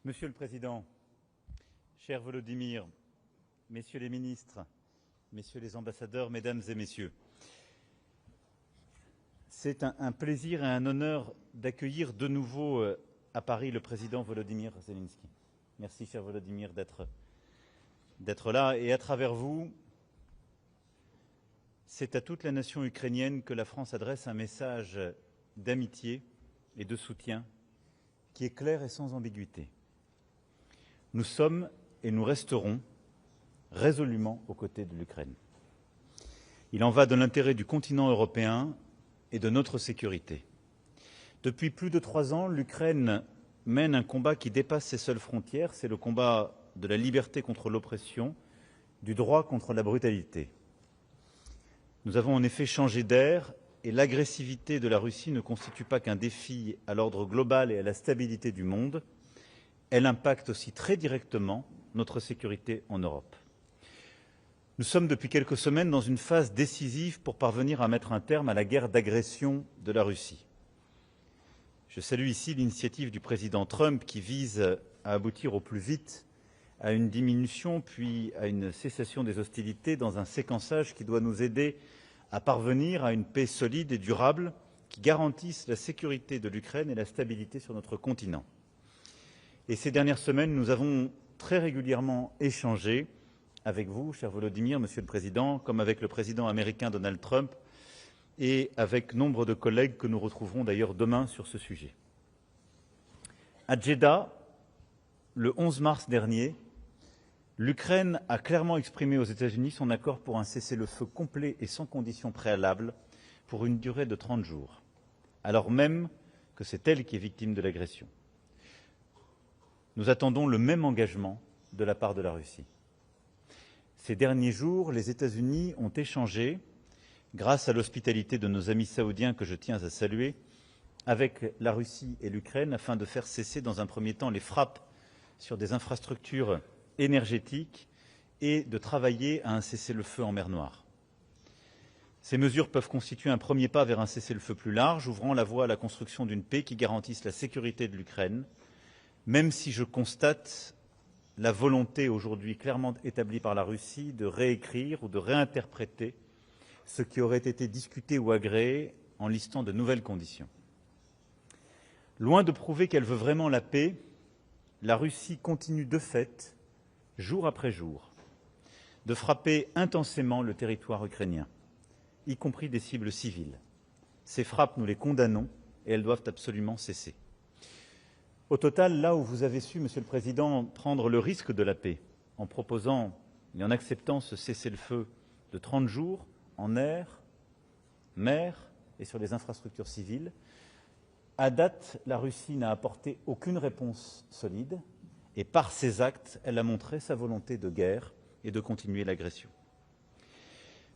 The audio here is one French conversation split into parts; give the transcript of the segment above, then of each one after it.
Monsieur le Président, cher Volodymyr, Messieurs les ministres, Messieurs les ambassadeurs, Mesdames et Messieurs, c'est un plaisir et un honneur d'accueillir de nouveau à Paris le Président Volodymyr Zelensky. Merci, cher Volodymyr, d'être là. Et à travers vous, c'est à toute la nation ukrainienne que la France adresse un message d'amitié et de soutien qui est clair et sans ambiguïté. Nous sommes et nous resterons résolument aux côtés de l'Ukraine. Il en va de l'intérêt du continent européen et de notre sécurité. Depuis plus de 3 ans, l'Ukraine mène un combat qui dépasse ses seules frontières. C'est le combat de la liberté contre l'oppression, du droit contre la brutalité. Nous avons en effet changé d'ère et l'agressivité de la Russie ne constitue pas qu'un défi à l'ordre global et à la stabilité du monde. Elle impacte aussi très directement notre sécurité en Europe. Nous sommes depuis quelques semaines dans une phase décisive pour parvenir à mettre un terme à la guerre d'agression de la Russie. Je salue ici l'initiative du président Trump qui vise à aboutir au plus vite à une diminution puis à une cessation des hostilités dans un séquençage qui doit nous aider à parvenir à une paix solide et durable qui garantisse la sécurité de l'Ukraine et la stabilité sur notre continent. Et ces dernières semaines, nous avons très régulièrement échangé avec vous, cher Volodymyr, Monsieur le Président, comme avec le président américain Donald Trump et avec nombre de collègues que nous retrouverons d'ailleurs demain sur ce sujet. À Jeddah, le 11 mars dernier, l'Ukraine a clairement exprimé aux États-Unis son accord pour un cessez-le-feu complet et sans conditions préalables pour une durée de 30 jours, alors même que c'est elle qui est victime de l'agression. Nous attendons le même engagement de la part de la Russie. Ces derniers jours, les États-Unis ont échangé, grâce à l'hospitalité de nos amis saoudiens que je tiens à saluer, avec la Russie et l'Ukraine afin de faire cesser dans un premier temps les frappes sur des infrastructures énergétiques et de travailler à un cessez-le-feu en mer Noire. Ces mesures peuvent constituer un premier pas vers un cessez-le-feu plus large, ouvrant la voie à la construction d'une paix qui garantisse la sécurité de l'Ukraine, même si je constate la volonté aujourd'hui clairement établie par la Russie de réécrire ou de réinterpréter ce qui aurait été discuté ou agréé en listant de nouvelles conditions. Loin de prouver qu'elle veut vraiment la paix, la Russie continue de fait, jour après jour, de frapper intensément le territoire ukrainien, y compris des cibles civiles. Ces frappes, nous les condamnons et elles doivent absolument cesser. Au total, là où vous avez su, Monsieur le Président, prendre le risque de la paix en proposant et en acceptant ce cessez-le-feu de 30 jours en air, mer et sur les infrastructures civiles, à date, la Russie n'a apporté aucune réponse solide et par ses actes, elle a montré sa volonté de guerre et de continuer l'agression.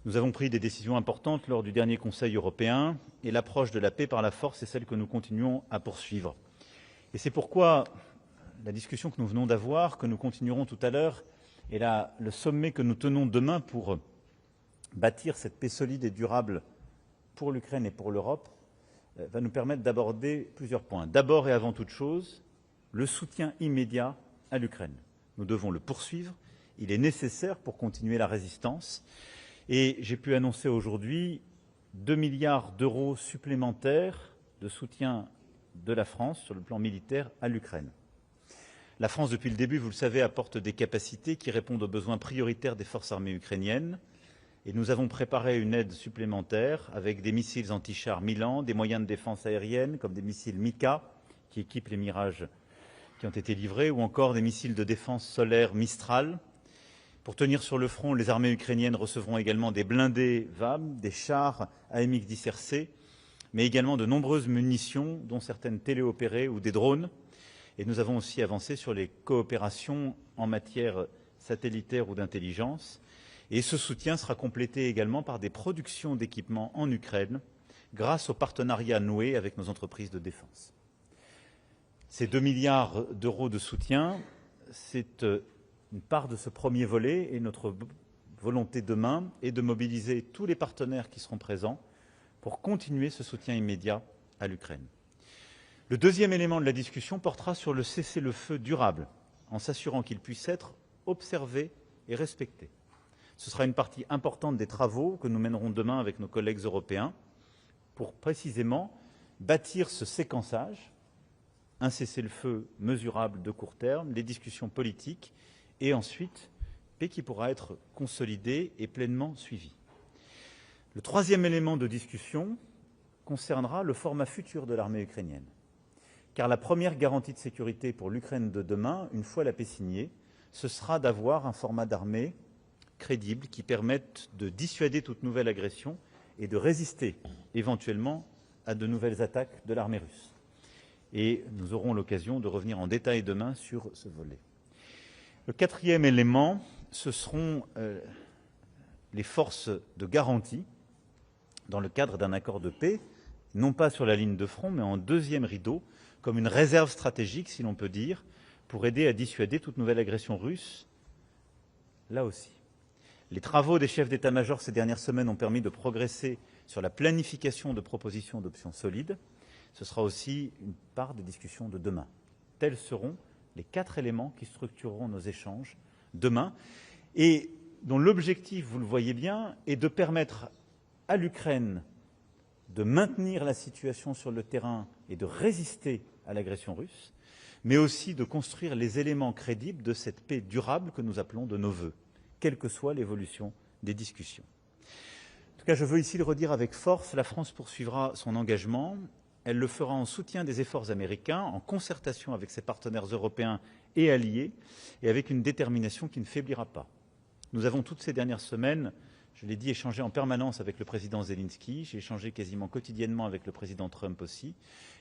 Nous avons pris des décisions importantes lors du dernier Conseil européen et l'approche de la paix par la force est celle que nous continuons à poursuivre. Et c'est pourquoi la discussion que nous venons d'avoir, que nous continuerons tout à l'heure, et le sommet que nous tenons demain pour bâtir cette paix solide et durable pour l'Ukraine et pour l'Europe, va nous permettre d'aborder plusieurs points. D'abord et avant toute chose, le soutien immédiat à l'Ukraine. Nous devons le poursuivre, il est nécessaire pour continuer la résistance. Et j'ai pu annoncer aujourd'hui 2 milliards d'euros supplémentaires de soutien de la France sur le plan militaire à l'Ukraine. La France, depuis le début, vous le savez, apporte des capacités qui répondent aux besoins prioritaires des forces armées ukrainiennes. Et nous avons préparé une aide supplémentaire avec des missiles anti-chars Milan, des moyens de défense aérienne comme des missiles Mika qui équipent les Mirages qui ont été livrés, ou encore des missiles de défense solaire Mistral. Pour tenir sur le front, les armées ukrainiennes recevront également des blindés VAM, des chars AMX-10RC, mais également de nombreuses munitions, dont certaines téléopérées ou des drones. Et nous avons aussi avancé sur les coopérations en matière satellitaire ou d'intelligence. Et ce soutien sera complété également par des productions d'équipements en Ukraine, grâce aux partenariats noués avec nos entreprises de défense. Ces 2 milliards d'euros de soutien, c'est une part de ce premier volet, et notre volonté demain est de mobiliser tous les partenaires qui seront présents pour continuer ce soutien immédiat à l'Ukraine. Le deuxième élément de la discussion portera sur le cessez-le-feu durable, en s'assurant qu'il puisse être observé et respecté. Ce sera une partie importante des travaux que nous mènerons demain avec nos collègues européens pour précisément bâtir ce séquençage, un cessez-le-feu mesurable de court terme, les discussions politiques et ensuite paix qui pourra être consolidée et pleinement suivie. Le troisième élément de discussion concernera le format futur de l'armée ukrainienne. Car la première garantie de sécurité pour l'Ukraine de demain, une fois la paix signée, ce sera d'avoir un format d'armée crédible qui permette de dissuader toute nouvelle agression et de résister éventuellement à de nouvelles attaques de l'armée russe. Et nous aurons l'occasion de revenir en détail demain sur ce volet. Le quatrième élément, ce seront les forces de garantie dans le cadre d'un accord de paix, non pas sur la ligne de front, mais en deuxième rideau, comme une réserve stratégique, si l'on peut dire, pour aider à dissuader toute nouvelle agression russe, là aussi. Les travaux des chefs d'état-major ces dernières semaines ont permis de progresser sur la planification de propositions d'options solides. Ce sera aussi une part des discussions de demain. Tels seront les 4 éléments qui structureront nos échanges demain et dont l'objectif, vous le voyez bien, est de permettre à l'Ukraine de maintenir la situation sur le terrain et de résister à l'agression russe, mais aussi de construire les éléments crédibles de cette paix durable que nous appelons de nos vœux, quelle que soit l'évolution des discussions. En tout cas, je veux ici le redire avec force, la France poursuivra son engagement. Elle le fera en soutien des efforts américains, en concertation avec ses partenaires européens et alliés, et avec une détermination qui ne faiblira pas. Nous avons toutes ces dernières semaines, je l'ai dit, échangé en permanence avec le président Zelensky, j'ai échangé quasiment quotidiennement avec le président Trump aussi,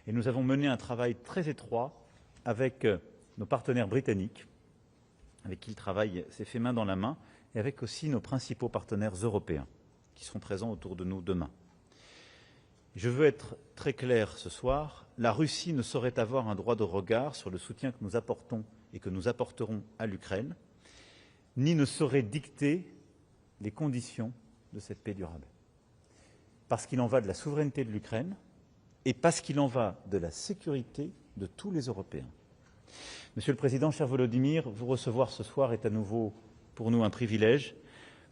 et nous avons mené un travail très étroit avec nos partenaires britanniques, avec qui le travail s'est fait main dans la main, et avec aussi nos principaux partenaires européens, qui seront présents autour de nous demain. Je veux être très clair ce soir, la Russie ne saurait avoir un droit de regard sur le soutien que nous apportons et que nous apporterons à l'Ukraine, ni ne saurait dicter les conditions de cette paix durable. Parce qu'il en va de la souveraineté de l'Ukraine et parce qu'il en va de la sécurité de tous les Européens. Monsieur le Président, cher Volodymyr, vous recevoir ce soir est à nouveau pour nous un privilège.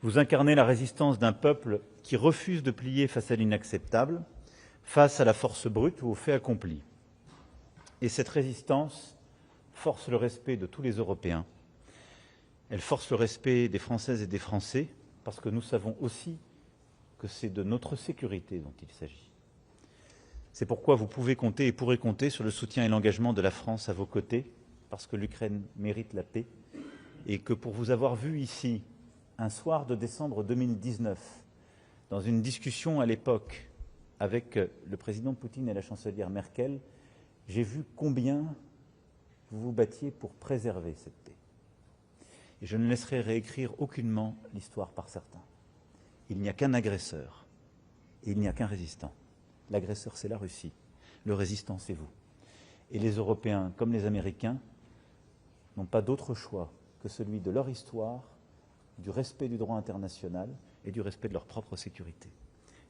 Vous incarnez la résistance d'un peuple qui refuse de plier face à l'inacceptable, face à la force brute ou aux faits accomplis. Et cette résistance force le respect de tous les Européens. Elle force le respect des Françaises et des Français, parce que nous savons aussi que c'est de notre sécurité dont il s'agit. C'est pourquoi vous pouvez compter et pourrez compter sur le soutien et l'engagement de la France à vos côtés, parce que l'Ukraine mérite la paix, et que pour vous avoir vu ici, un soir de décembre 2019, dans une discussion à l'époque avec le président Poutine et la chancelière Merkel, j'ai vu combien vous vous battiez pour préserver cette paix. Et je ne laisserai réécrire aucunement l'histoire par certains. Il n'y a qu'un agresseur et il n'y a qu'un résistant. L'agresseur, c'est la Russie. Le résistant, c'est vous. Et les Européens, comme les Américains, n'ont pas d'autre choix que celui de leur histoire, du respect du droit international et du respect de leur propre sécurité.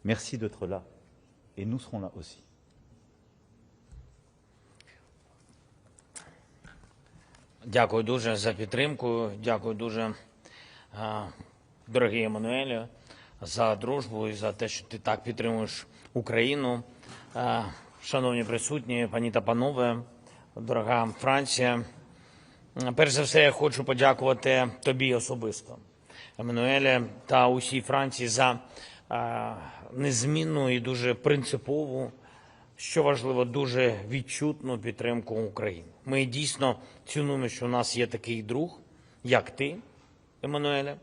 Merci d'être là. Et nous serons là aussi. Дякую дуже за підтримку. Дякую дуже, дорогий Еммануелю, за дружбу і за те, що ти так підтримуєш Україну. Шановні присутні, пані та панове, дорога Франція. Перш за все, я хочу подякувати тобі особисто, Еммануеле, та усій Франції за незмінну і дуже принципову, що важливо, дуже відчутну підтримку України. Ми дійсно цінуємо, що у нас є такий друг, як ти, Еммануеле,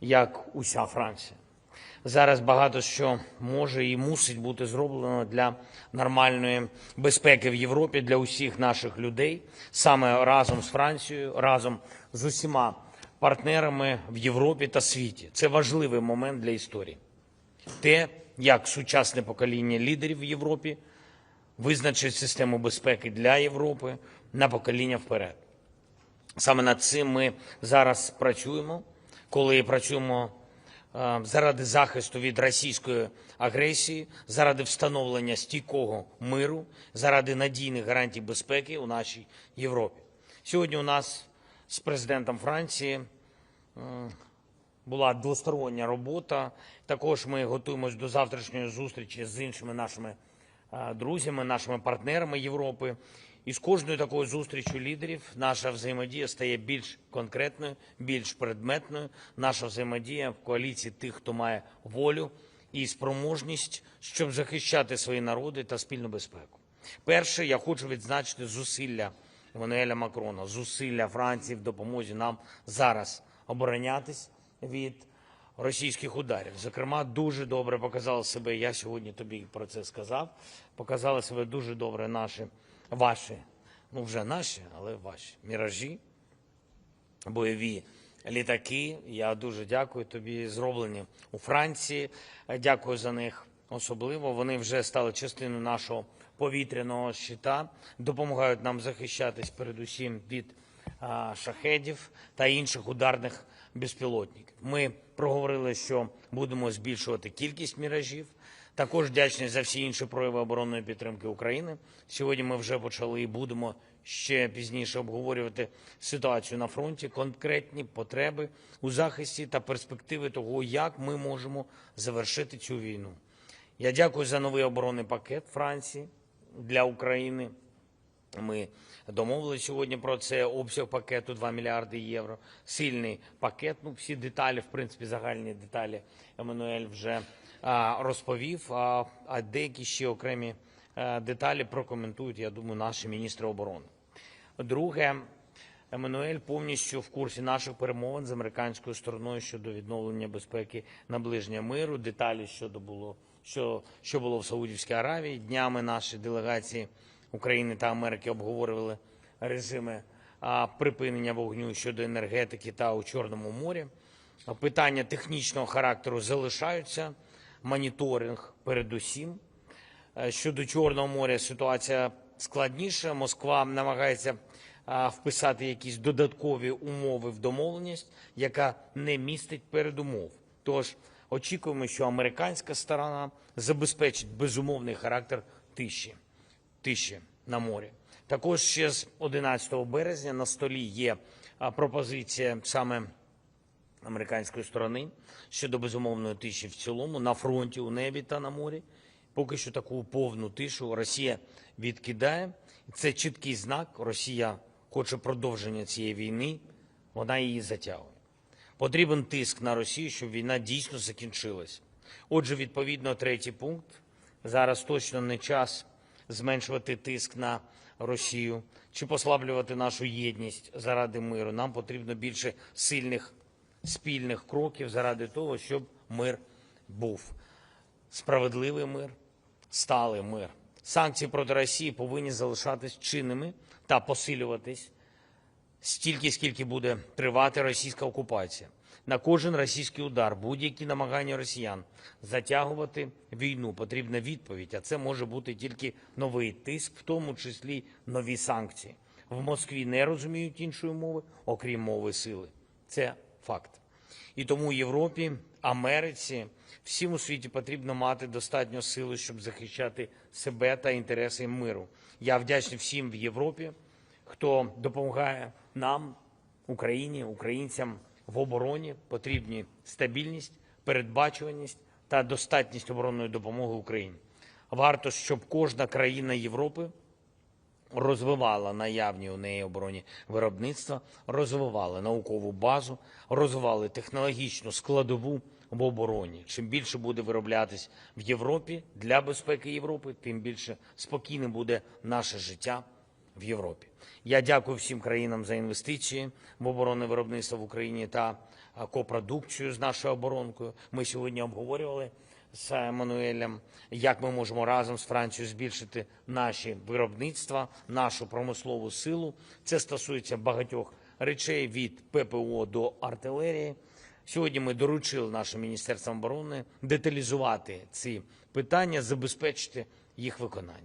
як уся Франція. Зараз багато що може і мусить бути зроблено для нормальної безпеки в Європі, для усіх наших людей, саме разом з Францією, разом з усіма партнерами в Європі та світі. Це важливий момент для історії. Те, як сучасне покоління лідерів в Європі визначить систему безпеки для Європи на покоління вперед. Саме над цим ми зараз працюємо, коли працюємо заради захисту від російської агресії, заради встановлення стійкого миру, заради надійних гарантій безпеки у нашій Європі. Сьогодні у нас з президентом Франції була двостороння робота. Також ми готуємось до завтрашньої зустрічі з іншими нашими друзями, нашими партнерами Європи. І з кожною такою зустрічю лідерів наша взаємодія стає більш конкретною, більш предметною. Наша взаємодія в коаліції тих, хто має волю і спроможність, щоб захищати свої народи та спільну безпеку. Перше, я хочу відзначити зусилля Еммануеля Макрона, зусилля Франції в допомозі нам зараз оборонятись від російських ударів. Зокрема, дуже добре показали себе, я сьогодні тобі про це сказав, показали себе дуже добре ваші, ну вже наші, але ваші міражі, бойові літаки. Я дуже дякую тобі, зроблені у Франції. Дякую за них особливо. Вони вже стали частиною нашого повітряного щита, допомагають нам захищатись передусім від шахедів та інших ударних безпілотників. Ми проговорили, що будемо збільшувати кількість міражів. Також вдячні за всі інші прояви оборонної підтримки України. Сьогодні ми вже почали і будемо ще пізніше обговорювати ситуацію на фронті, конкретні потреби у захисті та перспективи того, як ми можемо завершити цю війну. Я дякую за новий оборонний пакет Франції для України. Ми домовилися сьогодні про це, обсяг пакету 2 мільярди євро, сильний пакет. Ну, всі деталі, в принципі, загальні деталі Еммануель вже розповів, а деякі ще окремі деталі прокоментують, я думаю, наші міністри оборони. Друге, Еммануель повністю в курсі наших перемовин з американською стороною щодо відновлення безпеки, наближення миру, деталі що було в Саудівській Аравії. Днями наші делегації України та Америки обговорювали режими припинення вогню щодо енергетики та у Чорному морі. Питання технічного характеру залишаються, моніторинг передусім. Щодо Чорного моря ситуація складніша. Москва намагається вписати якісь додаткові умови в домовленість, яка не містить передумов. Тож очікуємо, що американська сторона забезпечить безумовний характер тиші на морі. Також ще з 11 березня на столі є пропозиція саме американської сторони щодо безумовної тиші в цілому на фронті, у небі та на морі. Поки що таку повну тишу Росія відкидає. Це чіткий знак. Росія хоче продовження цієї війни, вона її затягує. Потрібен тиск на Росію, щоб війна дійсно закінчилась. Отже, відповідно, третій пункт. Зараз точно не час зменшувати тиск на Росію чи послаблювати нашу єдність заради миру. Нам потрібно більше сильних спільних кроків заради того, щоб мир був. Справедливий мир, сталий мир. Санкції проти Росії повинні залишатись чинними та посилюватись стільки, скільки буде тривати російська окупація. На кожен російський удар, будь-які намагання росіян затягувати війну, потрібна відповідь, а це може бути тільки новий тиск, в тому числі нові санкції. В Москві не розуміють іншої мови, окрім мови сили. Це факт. І тому Європі, Америці, всім у світі потрібно мати достатньо сили, щоб захищати себе та інтереси миру. Я вдячний всім в Європі, хто допомагає нам, Україні, українцям в обороні. Потрібні стабільність, передбачуваність та достатність оборонної допомоги Україні. Варто, щоб кожна країна Європи розвивала наявні у неї оборонні виробництва, розвивала наукову базу, розвивали технологічну складову в обороні. Чим більше буде вироблятись в Європі для безпеки Європи, тим більше спокійним буде наше життя в Європі. Я дякую всім країнам за інвестиції в оборонне виробництво в Україні та копродукцію з нашою оборонкою. Ми сьогодні обговорювали з Еммануелем, як ми можемо разом з Францією збільшити наші виробництва, нашу промислову силу. Це стосується багатьох речей, від ППО до артилерії. Сьогодні ми доручили нашим Міністерствам оборони деталізувати ці питання, забезпечити їх виконання.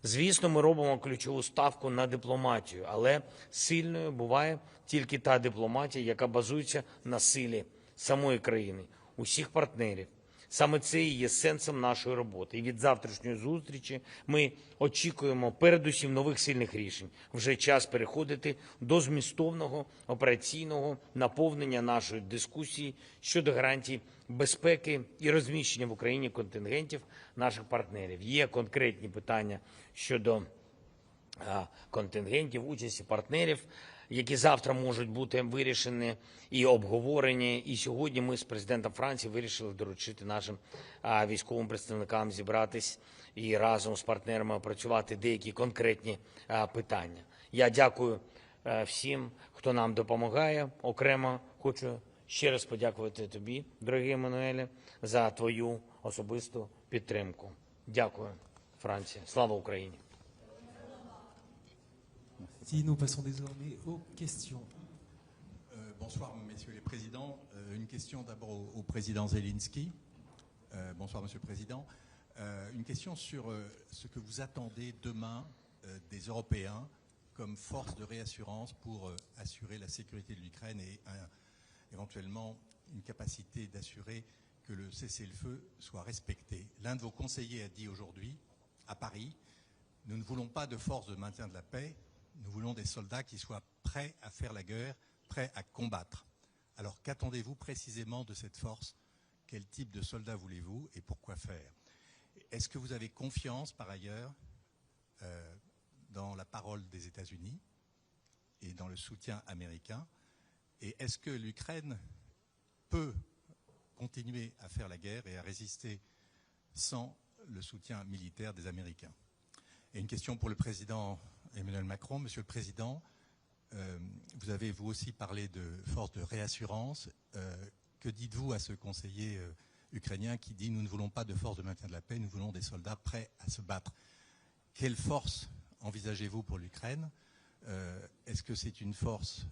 Звісно, ми робимо ключову ставку на дипломатію, але сильною буває тільки та дипломатія, яка базується на силі самої країни. усіх партнерів. Саме це і є сенсом нашої роботи. І від завтрашньої зустрічі ми очікуємо передусім нових сильних рішень. Вже час переходити до змістовного операційного наповнення нашої дискусії щодо гарантій безпеки і розміщення в Україні контингентів наших партнерів. Є конкретні питання щодо контингентів, участі партнерів, які завтра можуть бути вирішені і обговорені. І сьогодні ми з президентом Франції вирішили доручити нашим військовим представникам зібратись і разом з партнерами опрацювати деякі конкретні питання. Я дякую всім, хто нам допомагає. Окремо хочу ще раз подякувати тобі, дорогий Еммануеле, за твою особисту підтримку. Дякую, Франція. Слава Україні! Si nous passons désormais aux questions. Bonsoir, messieurs les présidents. Une question d'abord au président Zelensky. Bonsoir, monsieur le président. Une question sur ce que vous attendez demain des Européens comme force de réassurance pour assurer la sécurité de l'Ukraine et éventuellement une capacité d'assurer que le cessez-le-feu soit respecté. L'un de vos conseillers a dit aujourd'hui, à Paris, nous ne voulons pas de force de maintien de la paix, nous voulons des soldats qui soient prêts à faire la guerre, prêts à combattre. Alors qu'attendez-vous précisément de cette force? Quel type de soldats voulez-vous et pourquoi faire? Est-ce que vous avez confiance par ailleurs dans la parole des États-Unis et dans le soutien américain? Et est-ce que l'Ukraine peut continuer à faire la guerre et à résister sans le soutien militaire des Américains? Et une question pour le président Emmanuel Macron. Monsieur le Président, vous avez vous aussi parlé de force de réassurance. Que dites-vous à ce conseiller ukrainien qui dit « Nous ne voulons pas de force de maintien de la paix, nous voulons des soldats prêts à se battre ». Quelle force envisagez-vous pour l'Ukraine? Est-ce que c'est une force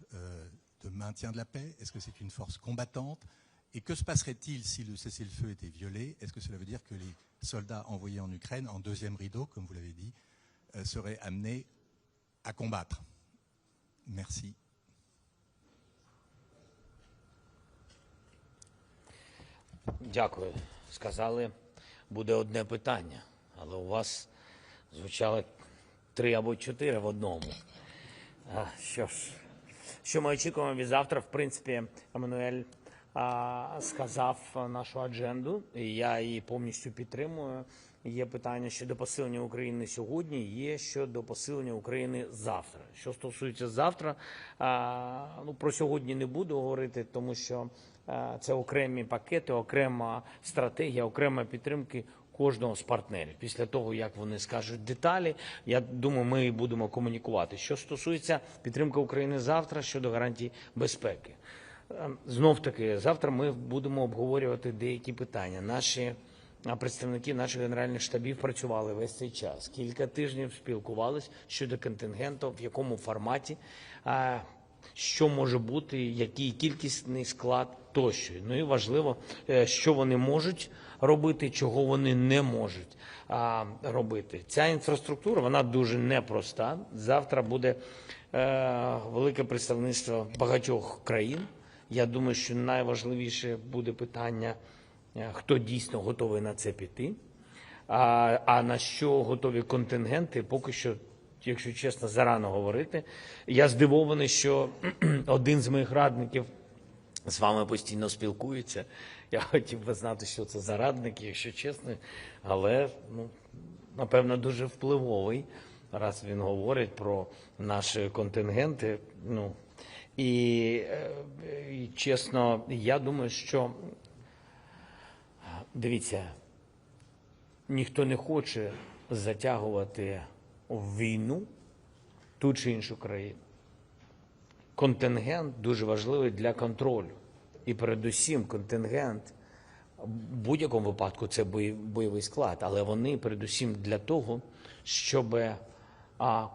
de maintien de la paix? Est-ce que c'est une force combattante? Et que se passerait-il si le cessez-le-feu était violé? Est-ce que cela veut dire que les soldats envoyés en Ukraine, en deuxième rideau, comme vous l'avez dit, seraient amenés à combattre? Merci. Дякую. Сказали, буде одне питання, але у вас звучало 3 або 4 в одному. Що ми очікуємо від завтра? В принципі, Еммануель сказав нашу адженду, і я її повністю підтримую. Є питання щодо посилення України сьогодні, є щодо посилення України завтра. Що стосується завтра, про сьогодні не буду говорити, тому що це окремі пакети, окрема стратегія, окрема підтримки кожного з партнерів. Після того, як вони скажуть деталі, я думаю, ми будемо комунікувати. Що стосується підтримки України завтра щодо гарантій безпеки. Знов-таки, завтра ми будемо обговорювати деякі питання. Наші представники наших генеральних штабів працювали весь цей час. Кілька тижнів спілкувалися щодо контингенту, в якому форматі, що може бути, який кількісний склад тощо. Ну і важливо, що вони можуть робити, чого вони не можуть робити. Ця інфраструктура, вона дуже непроста. Завтра буде велике представництво багатьох країн. Я думаю, що найважливіше буде питання, хто дійсно готовий на це піти, а на що готові контингенти, поки що, якщо чесно, зарано говорити. Я здивований, що один з моїх радників з вами постійно спілкується. Я хотів би знати, що це за радник, якщо чесно, але, напевно, дуже впливовий, раз він говорить про наші контингенти. І чесно, я думаю, що, дивіться, ніхто не хоче затягувати в війну ту чи іншу країну. Контингент дуже важливий для контролю. І передусім контингент в будь-якому випадку це бойовий склад, але вони передусім для того, щоб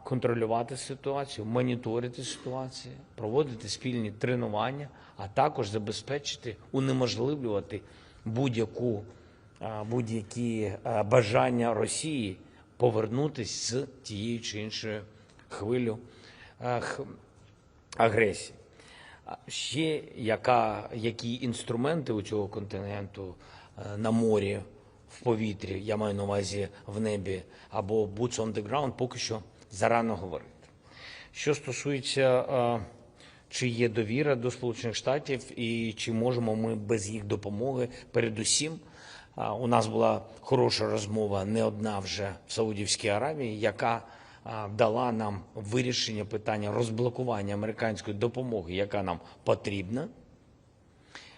контролювати ситуацію, моніторити ситуацію, проводити спільні тренування, а також забезпечити, унеможливлювати будь-які бажання Росії повернутися з тією чи іншою хвилею агресії. Ще які інструменти у цього континенту на морі, в повітрі, я маю на увазі в небі, або boots on the ground, поки що зарано говорити. Що стосується, чи є довіра до Сполучених Штатів і чи можемо ми без їх допомоги, передусім, у нас була хороша розмова, не одна вже в Саудівській Аравії, яка дала нам вирішення питання розблокування американської допомоги, яка нам потрібна.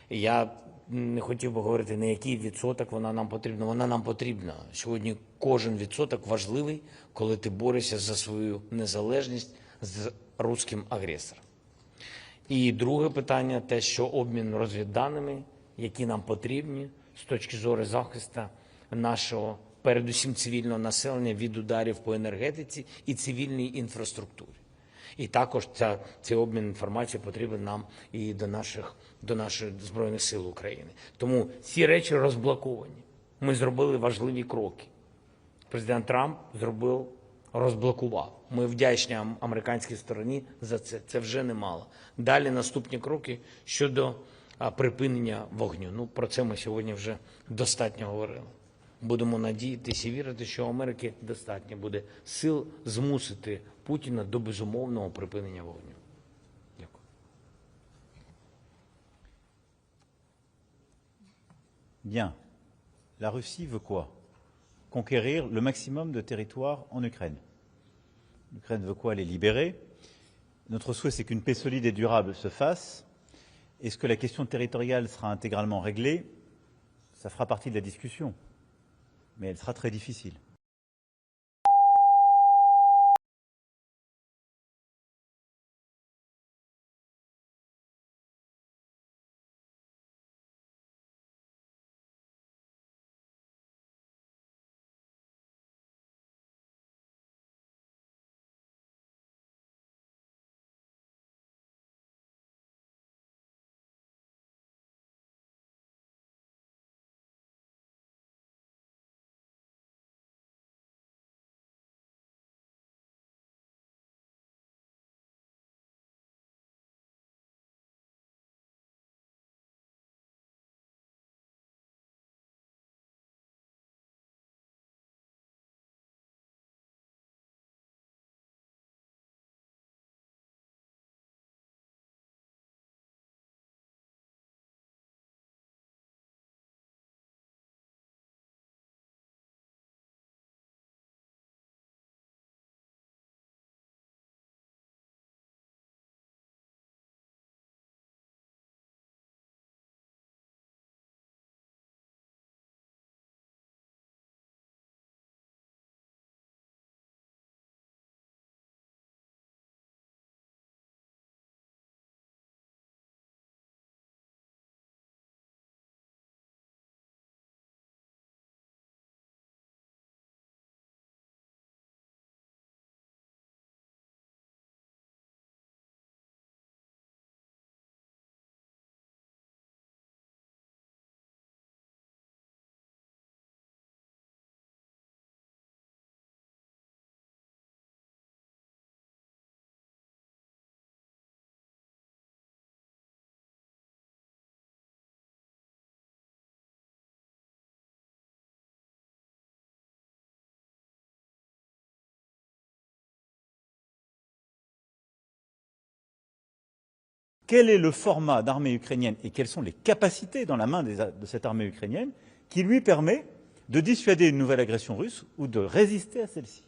Я не хотів би говорити, на який відсоток вона нам потрібна. Вона нам потрібна. Сьогодні кожен відсоток важливий, коли ти борешся за свою незалежність з руським агресором. І друге питання, те, що обмін розвідданими, які нам потрібні з точки зору захисту нашого, передусім цивільного населення від ударів по енергетиці і цивільній інфраструктурі. І також цей обмін інформацією потрібен нам і до наших Збройних сил України. Тому ці речі розблоковані. Ми зробили важливі кроки. Президент Трамп розблокував. Ми вдячні американській стороні за це. Це вже немало. Далі наступні кроки щодо припинення вогню. Ну, про це ми сьогодні вже достатньо говорили. Будемо надіятися і вірити, що у Америки достатньо буде сил змусити Путіна до безумовного припинення вогню. Дякую. Bien. La Russie veut quoi? Conquérir le maximum de territoire en Ukraine. L'Ukraine veut quoi? Les libérer. Notre souhait, c'est qu'une paix solide et durable se fasse. Est-ce que la question territoriale sera intégralement réglée? Ça fera partie de la discussion. Mais elle sera très difficile. Quel est le format d'armée ukrainienne et quelles sont les capacités dans la main de cette armée ukrainienne qui lui permet de dissuader une nouvelle agression russe ou de résister à celle-ci?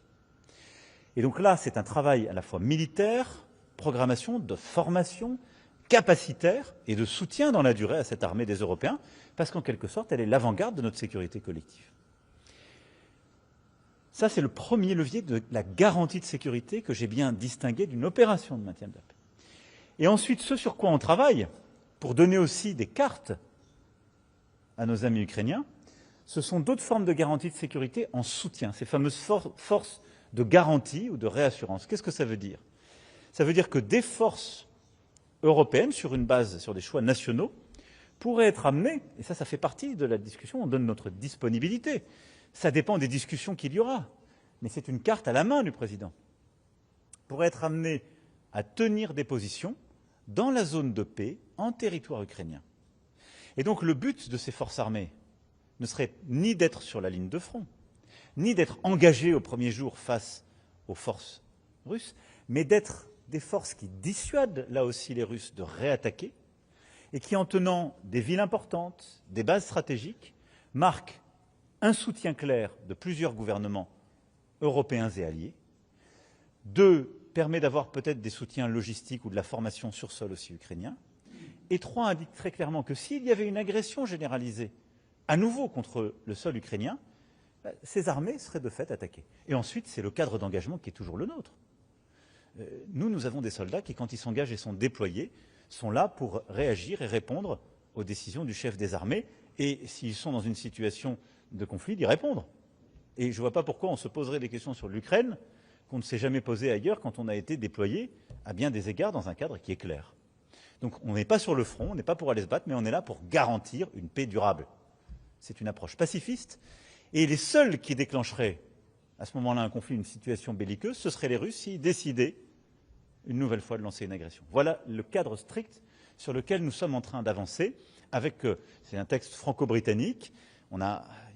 Et donc là, c'est un travail à la fois militaire, programmation, de formation, capacitaire et de soutien dans la durée à cette armée des Européens, parce qu'en quelque sorte, elle est l'avant-garde de notre sécurité collective. Ça, c'est le premier levier de la garantie de sécurité que j'ai bien distingué d'une opération de maintien de la paix. Et ensuite, ce sur quoi on travaille, pour donner aussi des cartes à nos amis ukrainiens, ce sont d'autres formes de garantie de sécurité en soutien, ces fameuses forces de garantie ou de réassurance. Qu'est-ce que ça veut dire? Ça veut dire que des forces européennes, sur une base, sur des choix nationaux, pourraient être amenées, et ça fait partie de la discussion, on donne notre disponibilité. Ça dépend des discussions qu'il y aura, mais c'est une carte à la main du président. Pourraient être amenées à tenir des positions dans la zone de paix, en territoire ukrainien. Et donc le but de ces forces armées ne serait ni d'être sur la ligne de front, ni d'être engagées au premier jour face aux forces russes, mais d'être des forces qui dissuadent là aussi les Russes de réattaquer et qui, en tenant des villes importantes, des bases stratégiques, marquent un soutien clair de plusieurs gouvernements européens et alliés. 2, permet d'avoir peut-être des soutiens logistiques ou de la formation sur sol aussi ukrainien. Et 3, indique très clairement que s'il y avait une agression généralisée à nouveau contre le sol ukrainien, ces armées seraient de fait attaquées. Et ensuite, c'est le cadre d'engagement qui est toujours le nôtre. Nous avons des soldats qui, quand ils s'engagent et sont déployés, sont là pour réagir et répondre aux décisions du chef des armées. Et s'ils sont dans une situation de conflit, d'y répondre. Et je ne vois pas pourquoi on se poserait des questions sur l'Ukraine qu'on ne s'est jamais posé ailleurs quand on a été déployé à bien des égards dans un cadre qui est clair. Donc on n'est pas sur le front, on n'est pas pour aller se battre, mais on est là pour garantir une paix durable. C'est une approche pacifiste. Et les seuls qui déclencheraient à ce moment-là un conflit, une situation belliqueuse, ce seraient les Russes s'ils décidaient une nouvelle fois de lancer une agression. Voilà le cadre strict sur lequel nous sommes en train d'avancer. C'est un texte franco-britannique. Il y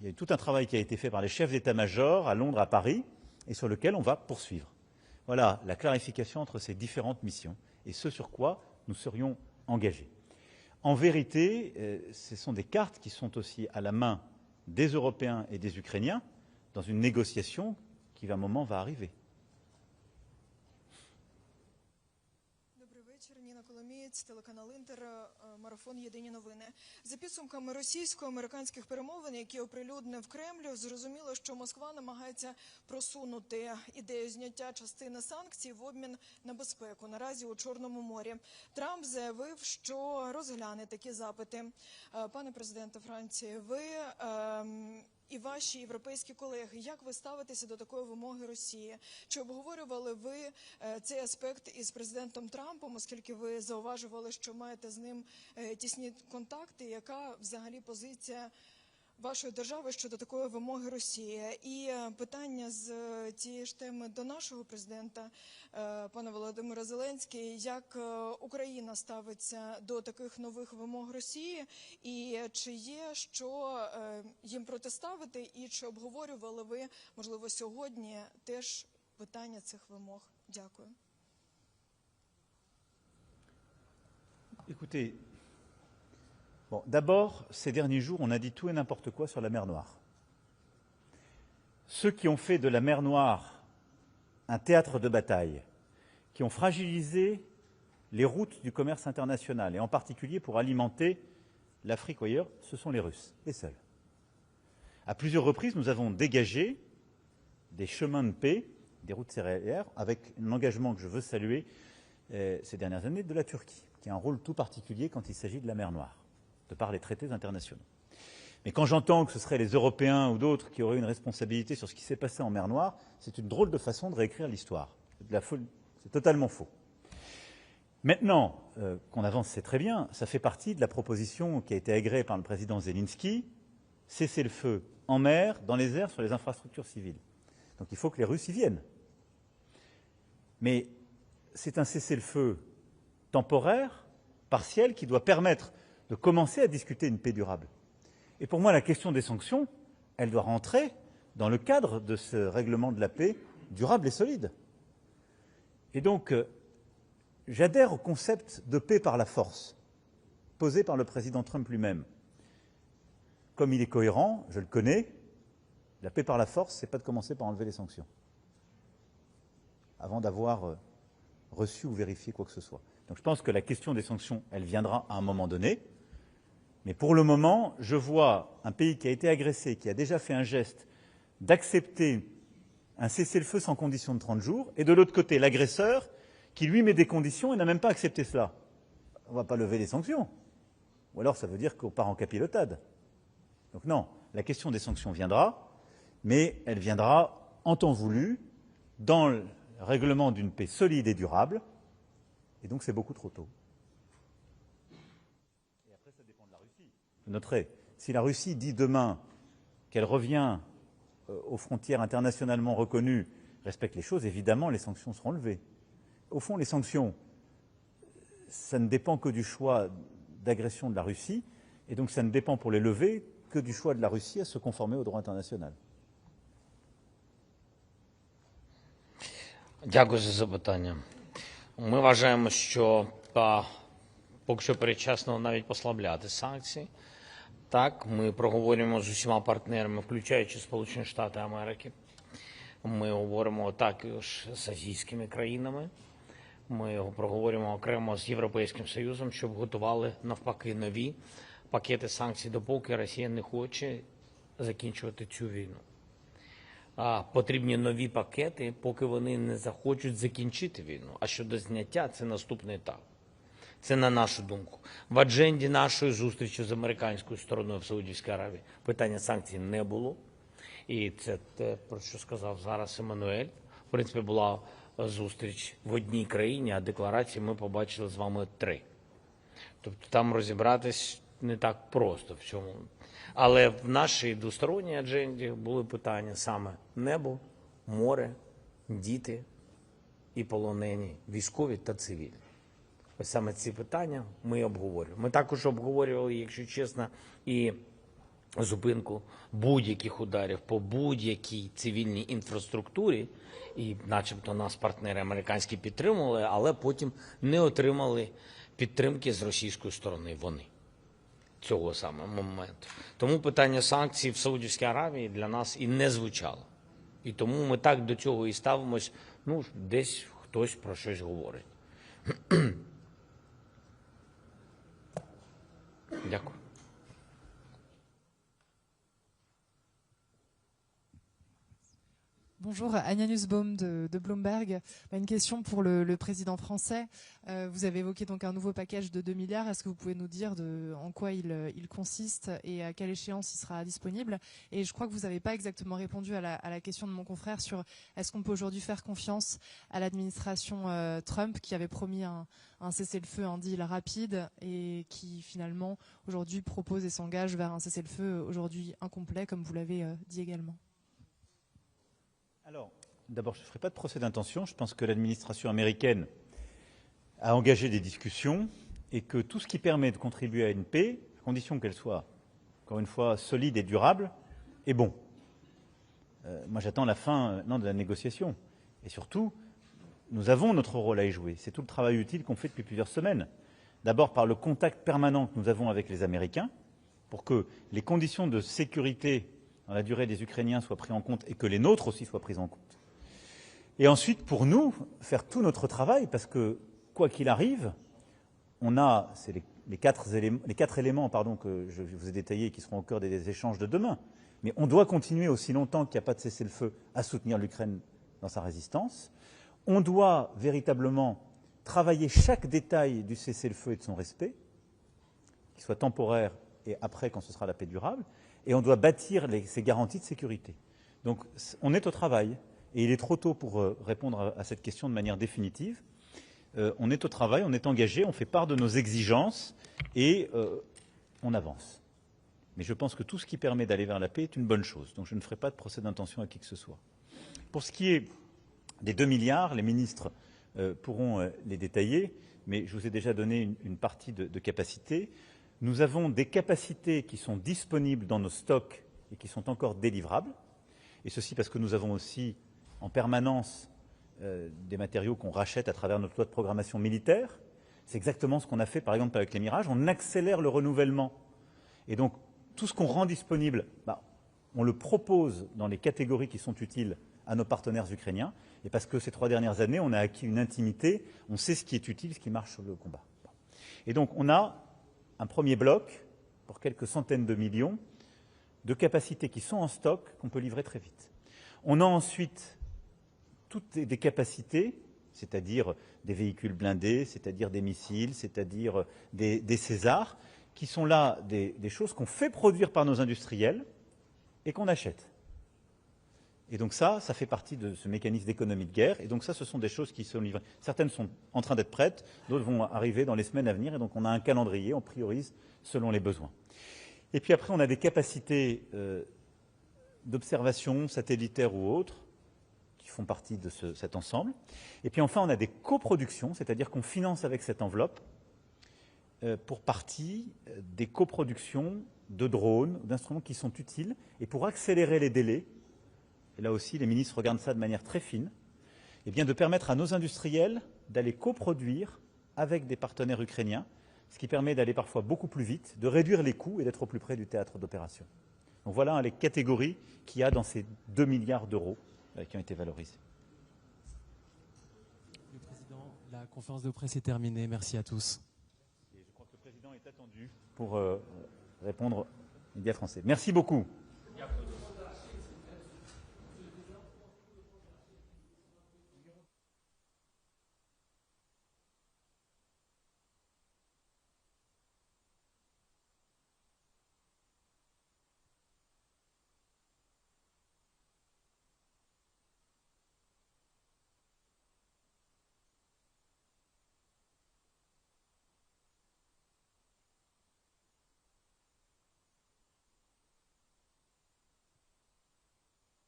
a eu tout un travail qui a été fait par les chefs d'état-major à Londres, à Paris, et sur lequel on va poursuivre. Voilà la clarification entre ces différentes missions et ce sur quoi nous serions engagés. En vérité, ce sont des cartes qui sont aussi à la main des Européens et des Ukrainiens dans une négociation qui, à un moment, va arriver. Ніна Коломієць, телеканал Інтер, марафон «Єдині новини». За підсумками російсько-американських перемовин, які оприлюднив Кремль, зрозуміло, що Москва намагається просунути ідею зняття частини санкцій в обмін на безпеку наразі у Чорному морі. Трамп заявив, що розгляне такі запити. Пане президенте Франції, ви і ваші європейські колеги, як ви ставитеся до такої вимоги Росії? Чи обговорювали ви цей аспект із президентом Трампом, оскільки ви зауважували, що маєте з ним тісні контакти? Яка взагалі позиція вашої держави щодо такої вимоги Росії? І питання з цієї ж теми до нашого президента, пана Володимира Зеленського, як Україна ставиться до таких нових вимог Росії, і чи є що їм протиставити, і чи обговорювали ви, можливо, сьогодні теж питання цих вимог? Дякую. Écoutez, bon, d'abord, ces derniers jours, on a dit tout et n'importe quoi sur la mer Noire. Ceux qui ont fait de la mer Noire un théâtre de bataille, qui ont fragilisé les routes du commerce international, et en particulier pour alimenter l'Afrique ou ailleurs, ce sont les Russes, les seuls. À plusieurs reprises, nous avons dégagé des chemins de paix, des routes céréalières, avec un engagement que je veux saluer ces dernières années de la Turquie, qui a un rôle tout particulier quand il s'agit de la mer Noire, de par les traités internationaux. Mais quand j'entends que ce seraient les Européens ou d'autres qui auraient une responsabilité sur ce qui s'est passé en mer Noire, c'est une drôle de façon de réécrire l'histoire. C'est totalement faux. Maintenant qu'on avance, c'est très bien. Ça fait partie de la proposition qui a été agréée par le président Zelensky, cesser le feu en mer, dans les airs, sur les infrastructures civiles. Donc il faut que les Russes y viennent. Mais c'est un cessez-le-feu temporaire, partiel, qui doit permettre de commencer à discuter une paix durable. Et pour moi, la question des sanctions, elle doit rentrer dans le cadre de ce règlement de la paix durable et solide. Et donc, j'adhère au concept de paix par la force, posé par le président Trump lui-même. Comme il est cohérent, je le connais, la paix par la force, ce n'est pas de commencer par enlever les sanctions, avant d'avoir reçu ou vérifié quoi que ce soit. Donc je pense que la question des sanctions, elle viendra à un moment donné. Mais pour le moment, je vois un pays qui a été agressé, qui a déjà fait un geste d'accepter un cessez-le-feu sans condition de 30 jours, et de l'autre côté, l'agresseur qui lui met des conditions et n'a même pas accepté cela. On ne va pas lever les sanctions. Ou alors ça veut dire qu'on part en capilotade. Donc non, la question des sanctions viendra, mais elle viendra en temps voulu, dans le règlement d'une paix solide et durable, et donc c'est beaucoup trop tôt. Et après, ça dépend de la Russie. Vous noterez, si la Russie dit demain qu'elle revient aux frontières internationalement reconnues, respecte les choses, évidemment, les sanctions seront levées. Au fond, les sanctions, ça ne dépend que du choix d'agression de la Russie, et donc ça ne dépend pour les lever que du choix de la Russie à se conformer au droit international. Дякую за запитання. Ми вважаємо, що поки що передчасно навіть послабляти санкції. Так, ми проговорюємо з усіма партнерами, включаючи Сполучені Штати Америки. Ми говоримо також з азійськими країнами. Ми проговорюємо окремо з Європейським Союзом, щоб готували навпаки нові пакети санкцій, допоки Росія не хоче закінчувати цю війну. Потрібні нові пакети, поки вони не захочуть закінчити війну. А щодо зняття, це наступний етап. Це на нашу думку. В адженді нашої зустрічі з американською стороною в Саудівській Аравії питання санкцій не було. І це те, про що сказав зараз Еммануель. В принципі, була зустріч в одній країні, а декларації ми побачили з вами 3. Тобто там розібратись не так просто в цьому. Але в нашій двосторонній адженді були питання саме небо, море, діти і полонені, військові та цивільні. Ось саме ці питання ми обговорюємо. Ми також обговорювали, якщо чесно, і зупинку будь-яких ударів по будь-якій цивільній інфраструктурі, і начебто нас партнери американські підтримували, але потім не отримали підтримки з російської сторони вони цього самого моменту. Тому питання санкцій в Саудівській Аравії для нас і не звучало. І тому ми так до цього і ставимось, ну, десь хтось про щось говорить. Дякую. Bonjour, Anya Nussbaum de Bloomberg. Une question pour le président français. Vous avez évoqué donc un nouveau package de 2 milliards. Est-ce que vous pouvez nous dire en quoi il consiste et à quelle échéance il sera disponible? Et je crois que vous n'avez pas exactement répondu à la question de mon confrère sur est-ce qu'on peut aujourd'hui faire confiance à l'administration Trump qui avait promis un cessez-le-feu, un deal rapide et qui finalement aujourd'hui propose et s'engage vers un cessez-le-feu aujourd'hui incomplet, comme vous l'avez dit également. Alors, d'abord, je ne ferai pas de procès d'intention. Je pense que l'administration américaine a engagé des discussions et que tout ce qui permet de contribuer à une paix, à condition qu'elle soit, encore une fois, solide et durable, est bon. Moi, j'attends la fin de la négociation. Et surtout, nous avons notre rôle à y jouer. C'est tout le travail utile qu'on fait depuis plusieurs semaines. D'abord par le contact permanent que nous avons avec les Américains, pour que les conditions de sécurité dans la durée des Ukrainiens soient prises en compte et que les nôtres aussi soient prises en compte. Et ensuite, pour nous, faire tout notre travail, parce que, quoi qu'il arrive, on a, c'est les quatre éléments que je vous ai détaillés qui seront au cœur des échanges de demain. Mais on doit continuer aussi longtemps qu'il n'y a pas de cessez-le-feu à soutenir l'Ukraine dans sa résistance. On doit véritablement travailler chaque détail du cessez-le-feu et de son respect, qu'il soit temporaire et après quand ce sera la paix durable. Et on doit bâtir ces garanties de sécurité. Donc on est au travail, et il est trop tôt pour répondre à cette question de manière définitive. On est au travail, on est engagé, on fait part de nos exigences, et on avance. Mais je pense que tout ce qui permet d'aller vers la paix est une bonne chose. Donc je ne ferai pas de procès d'intention à qui que ce soit. Pour ce qui est des 2 milliards, les ministres pourront les détailler, mais je vous ai déjà donné une partie de capacité. Nous avons des capacités qui sont disponibles dans nos stocks et qui sont encore délivrables. Et ceci parce que nous avons aussi en permanence des matériaux qu'on rachète à travers notre loi de programmation militaire. C'est exactement ce qu'on a fait par exemple avec les Mirages. On accélère le renouvellement. Et donc tout ce qu'on rend disponible, on le propose dans les catégories qui sont utiles à nos partenaires ukrainiens. Et parce que ces 3 dernières années, on a acquis une intimité, on sait ce qui est utile, ce qui marche sur le combat. Et donc on a un premier bloc, pour quelques centaines de millions, de capacités qui sont en stock, qu'on peut livrer très vite. On a ensuite toutes des capacités, c'est-à-dire des véhicules blindés, c'est-à-dire des missiles, c'est-à-dire des Césars, qui sont là des choses qu'on fait produire par nos industriels et qu'on achète. Et donc ça fait partie de ce mécanisme d'économie de guerre. Et donc ça, ce sont des choses qui sont livrées. Certaines sont en train d'être prêtes, d'autres vont arriver dans les semaines à venir. Et donc on a un calendrier, on priorise selon les besoins. Et puis après, on a des capacités d'observation satellitaire ou autres qui font partie de cet ensemble. Et puis enfin, on a des coproductions, c'est-à-dire qu'on finance avec cette enveloppe pour partie des coproductions de drones, d'instruments qui sont utiles, et pour accélérer les délais, et là aussi les ministres regardent ça de manière très fine, eh bien de permettre à nos industriels d'aller coproduire avec des partenaires ukrainiens, ce qui permet d'aller parfois beaucoup plus vite, de réduire les coûts et d'être au plus près du théâtre d'opération. Donc voilà les catégories qu'il y a dans ces 2 milliards d'euros qui ont été valorisés. Le Président, la conférence de presse est terminée. Merci à tous. Et je crois que le Président est attendu pour répondre aux médias français. Merci beaucoup.